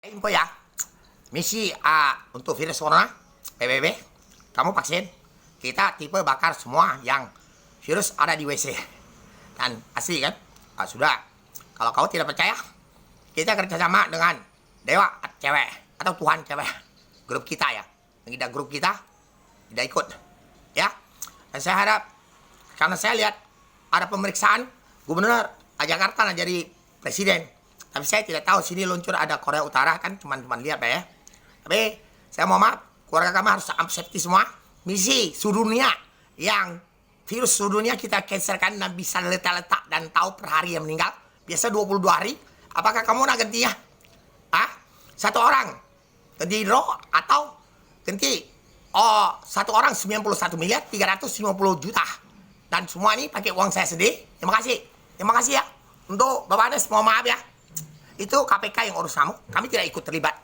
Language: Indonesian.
Info ya, misi untuk virus corona, PBB, kamu vaksin. Kita tipe bakar semua yang virus ada di WC. Dan asli kan? Sudah. Kalau kau tidak percaya, kita kerjasama dengan Dewa cewek atau Tuhan cewek. Grup kita ya. Tidak grup kita, tidak ikut. Ya. Dan saya harap, karena saya lihat ada pemeriksaan Gubernur Jakarta nah jadi presiden. Tapi saya tidak tahu sini luncur ada Korea Utara kan, cuman lihat ya. Tapi saya mau maaf, keluarga kami harus safety semua. Misi seluruh dunia yang virus seluruh dunia kita cancelkan dan bisa letak dan tahu per hari yang meninggal. Biasa 22 hari. Apakah kamu nak gantinya? Satu orang ganti draw atau ganti satu orang 91 miliar 350 juta. Dan semua ini pakai uang saya sendiri. Terima kasih ya. Untuk Bapak Anies, mohon maaf ya. Itu KPK yang urus kamu. Kami tidak ikut terlibat.